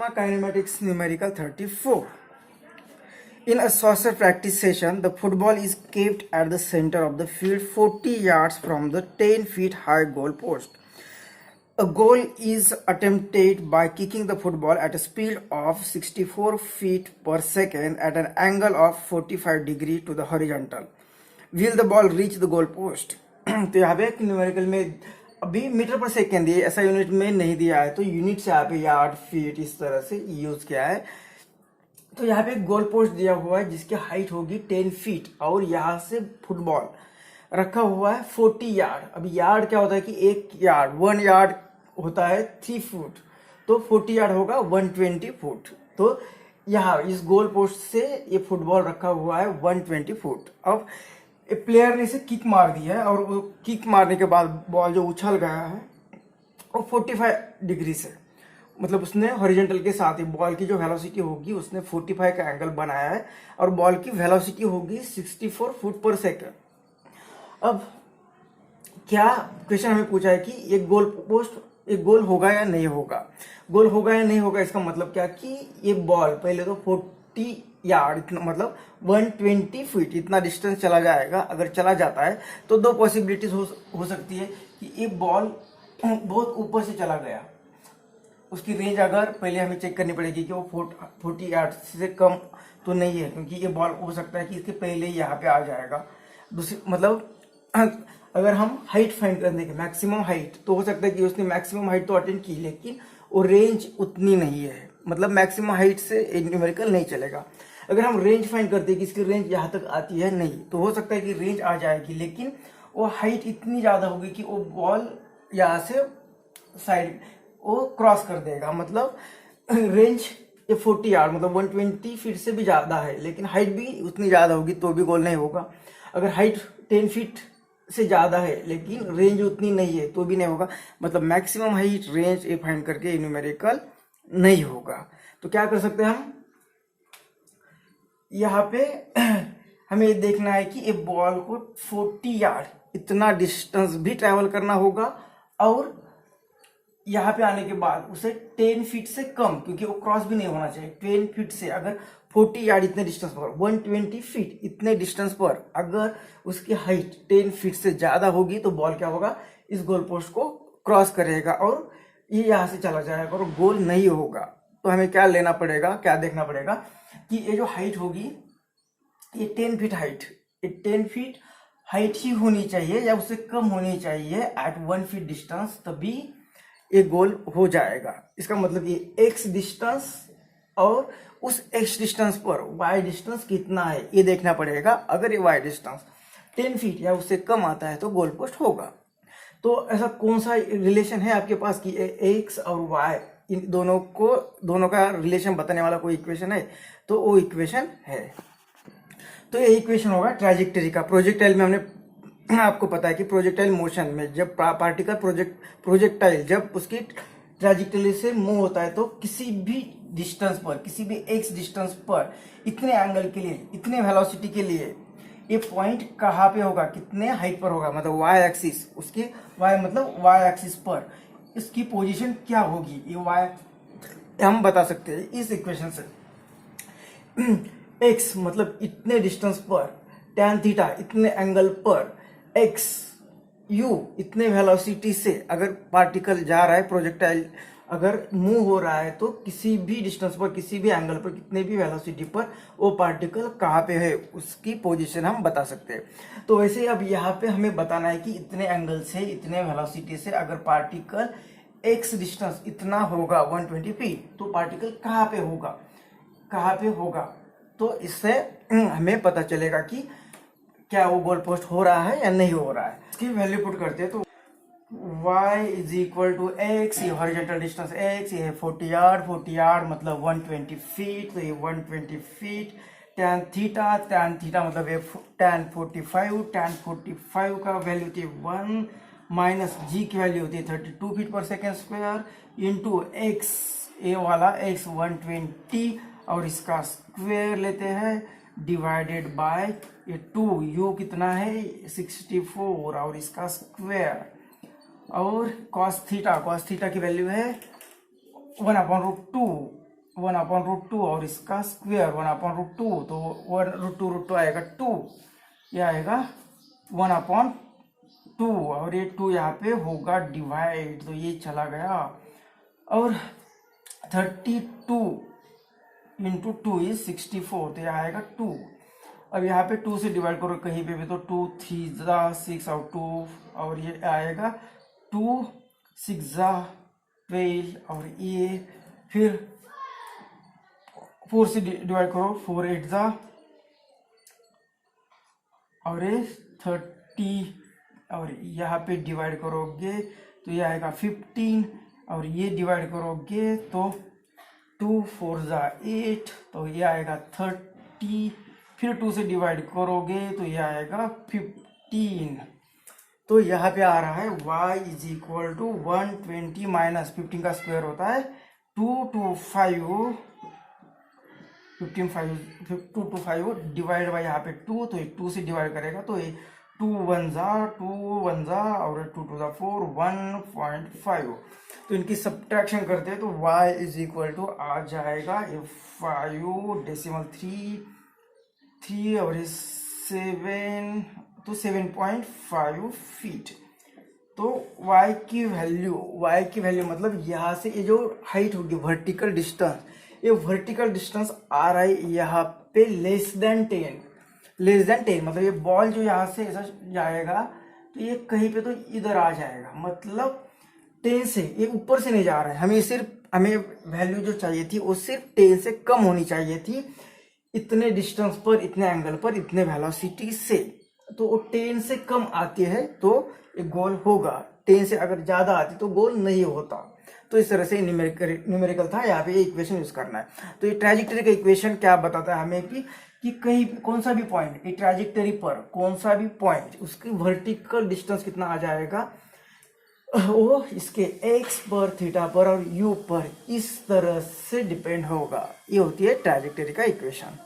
Kinematics numerical 34. In a saucer practice session, the football is kept at the center of the field 40 yards from the 10 feet high goal post. A goal is attempted by kicking the football at a speed of 64 feet per second at an angle of 45 degree to the horizontal. Will the ball reach the goal post? तो यहाँ पे numerical में अभी metre पर second दिए, ऐसा unit में नहीं दिया है, तो यूनिट से यहाँ पे यार्ड फीट इस तरह से यूज किया है। तो यहाँ पे गोल पोस्ट दिया हुआ है जिसकी हाइट होगी 10 फीट और यहाँ से फुटबॉल रखा हुआ है 40 यार्ड। अब यार्ड क्या होता है कि वन यार्ड होता है 3 फुट, तो 40 यार्ड होगा 120 फुट। तो यहाँ इस गोल पोस्ट से ये फुटबॉल रखा हुआ है 120 फुट। अब प्लेयर ने इसे किक मार दिया है और वो किक मारने के बाद बॉल जो उछल गया है वो 45 डिग्री से, मतलब उसने हॉरिजॉन्टल के साथ ही बॉल की जो वेलोसिटी होगी उसने 45 का एंगल बनाया है और बॉल की वेलोसिटी होगी 64 फुट पर सेकंड। अब क्या क्वेश्चन हमें पूछा है कि एक गोल होगा या नहीं होगा। गोल होगा या नहीं होगा इसका मतलब क्या कि ये बॉल पहले तो 40 यार्ड इतना मतलब 120 फीट इतना डिस्टेंस चला जाएगा। अगर चला जाता है तो दो पॉसिबिलिटीज हो सकती है कि ये बॉल बहुत ऊपर से चला गया, उसकी रेंज अगर पहले हमें चेक करनी पड़ेगी कि वो 40 यार्ड से कम तो नहीं है, क्योंकि ये बॉल हो सकता है कि इसके पहले ही यहाँ पे आ जाएगा। दूसरी मतलब अगर हम हाइट फाइंड करने के मैक्सिमम हाइट, तो हो सकता है कि उसने मैक्सिमम हाइट तो अटेंड की लेकिन वो रेंज उतनी नहीं है, मतलब मैक्सिमम हाइट से न्यूमेरिकल नहीं चलेगा। अगर हम रेंज फाइंड करते हैं कि इसकी रेंज यहाँ तक आती है नहीं, तो हो सकता है कि रेंज आ जाएगी लेकिन वो हाइट इतनी ज़्यादा होगी कि वो बॉल यहाँ से साइड वो क्रॉस कर देगा। मतलब रेंज ये 40 यार्ड मतलब 120 फीट से भी ज़्यादा है लेकिन हाइट भी उतनी ज़्यादा होगी तो भी गोल नहीं होगा। अगर हाइट 10 फीट से ज़्यादा है लेकिन रेंज उतनी नहीं है तो भी नहीं होगा। मतलब मैक्सिमम हाइट रेंज ये फाइंड करके न्यूमेरिकल नहीं होगा। तो क्या कर सकते हैं हम, यहाँ पे हमें ये देखना है कि ये बॉल को 40 यार्ड इतना डिस्टेंस भी ट्रैवल करना होगा और यहाँ पे आने के बाद उसे 10 फीट से कम, क्योंकि वो क्रॉस भी नहीं होना चाहिए, 10 फीट से अगर 40 यार्ड इतने डिस्टेंस पर 120 फीट इतने डिस्टेंस पर अगर उसकी हाइट 10 फीट से ज़्यादा होगी तो बॉल क्या होगा, इस गोल पोस्ट को क्रॉस करेगा और ये यहाँ से चला जाएगा और गोल नहीं होगा। तो हमें क्या लेना पड़ेगा, क्या देखना पड़ेगा कि ये जो हाइट होगी ये 10 फीट हाइट, ये 10 फीट हाइट ही होनी चाहिए या उससे कम होनी चाहिए एट 1 फीट डिस्टेंस, तभी ये गोल हो जाएगा। इसका मतलब ये x डिस्टेंस और उस x डिस्टेंस पर y डिस्टेंस कितना है ये देखना पड़ेगा। अगर ये y डिस्टेंस 10 फीट या उससे कम आता है तो गोल पोस्ट होगा। तो ऐसा कौन सा रिलेशन है आपके पास कि x और y इन दोनों का रिलेशन बताने वाला कोई इक्वेशन है, तो वो इक्वेशन है। तो ये इक्वेशन होगा ट्रैजेक्टरी का। प्रोजेक्टाइल में हमने आपको पता है कि प्रोजेक्टाइल मोशन में जब पार्टिकल प्रोजेक्टाइल जब उसकी ट्रैजेक्टरी से मूव होता है तो किसी भी डिस्टेंस पर, किसी भी एक्स डिस्टेंस पर इतने एंगल के लिए, इतने वेलोसिटी के लिए ये पॉइंट कहाँ पे होगा, कितने हाइट पर होगा, मतलब वाई एक्सिस, उसके वाई मतलब वाई एक्सिस पर इसकी पोजीशन क्या होगी, ये वाई हम बता सकते हैं इस इक्वेशन से। एक्स मतलब इतने डिस्टेंस पर, tan थीटा इतने एंगल पर, एक्स यू इतने वेलोसिटी से अगर पार्टिकल जा रहा है, प्रोजेक्टाइल अगर मूव हो रहा है तो किसी भी डिस्टेंस पर, किसी भी एंगल पर, कितने भी वेलोसिटी पर वो पार्टिकल कहाँ पे है उसकी पोजीशन हम बता सकते हैं। तो वैसे अब यहाँ पे हमें बताना है कि इतने एंगल से, इतने वेलोसिटी से अगर पार्टिकल एक्स डिस्टेंस इतना होगा 120 फीट तो पार्टिकल कहाँ पे होगा। तो इससे हमें पता चलेगा कि क्या वो गोल पोस्ट हो रहा है या नहीं हो रहा है। इसकी वैल्यू पुट करते हैं तो y is equal to x, ये हॉरिजॉन्टल डिस्टेंस x, ये 40 यार्ड मतलब 120 फीट, तो ये 120 फीट। tan थीटा मतलब ये tan 45 का वैल्यू होती है 1 माइनस g की वैल्यू होती है 32 फीट पर सेकेंड स्क्वायर इंटू x, ए वाला x 120 और इसका स्क्वायर लेते हैं डिवाइडेड बाय ये 2, u कितना है 64 और इसका स्क्वायर, और cos थीटा की वैल्यू है 1/√2 1/√2 और इसका स्क्वायर 1/√2, तो 1√2 आएगा 2, ये आएगा 1/2 और ये 2 यहाँ पे होगा डिवाइड, तो ये चला गया। और 32 इंटू 2 इज 64, तो ये आएगा 2। अब यहाँ पे 2 से डिवाइड करो कहीं पे भी, तो 2 3 6 और 2, और ये आएगा 2 6 12, और ये फिर 4 से डिवाइड करो 4 8 और ये 30, और यहाँ पे डिवाइड करोगे तो ये आएगा 15, और ये डिवाइड करोगे तो 2 4 8, तो ये आएगा 30, फिर 2 से डिवाइड करोगे तो ये आएगा 15। तो यहाँ पे आ रहा है y is equal to 120 minus 15 का स्क्वायर होता है 225, 225 डिवाइड बाई यहाँ पे 2, तो ये 2 से डिवाइड करेगा तो ये 2 1 और 2 2 4 1.5। तो इनकी सब्ट्रैक्शन करते हैं तो y इज इक्वल टू आ जाएगा ये 5 डेसिमल 3 और ये 7, तो 7.5 फीट। तो y की वैल्यू मतलब यहाँ से ये जो हाइट होगी वर्टिकल डिस्टेंस, ये वर्टिकल डिस्टेंस आ रहा है यहाँ पे लेस देन 10, मतलब ये बॉल जो यहाँ से ऐसा जाएगा तो ये कहीं पे तो इधर आ जाएगा, मतलब 10 से, ये ऊपर से नहीं जा रहा है। हमें वैल्यू जो चाहिए थी वो सिर्फ 10 से कम होनी चाहिए थी, इतने डिस्टेंस पर, इतने एंगल पर, इतने वेलोसिटी से। तो वो 10 से कम आती है तो एक गोल होगा, 10 से अगर ज्यादा आती तो गोल नहीं होता। तो इस तरह से न्यूमेरिकल था, यहाँ पे ये इक्वेशन यूज करना है। तो ये ट्रैजेक्टरी का इक्वेशन क्या बताता है हमें कि कहीं कौन सा भी पॉइंट, ये ट्रैजेक्टरी पर कौन सा भी पॉइंट, उसकी वर्टिकल डिस्टेंस कितना आ जाएगा वो इसके x पर, थीटा पर और u पर इस तरह से डिपेंड होगा। ये होती है ट्रैजेक्टरी का इक्वेशन।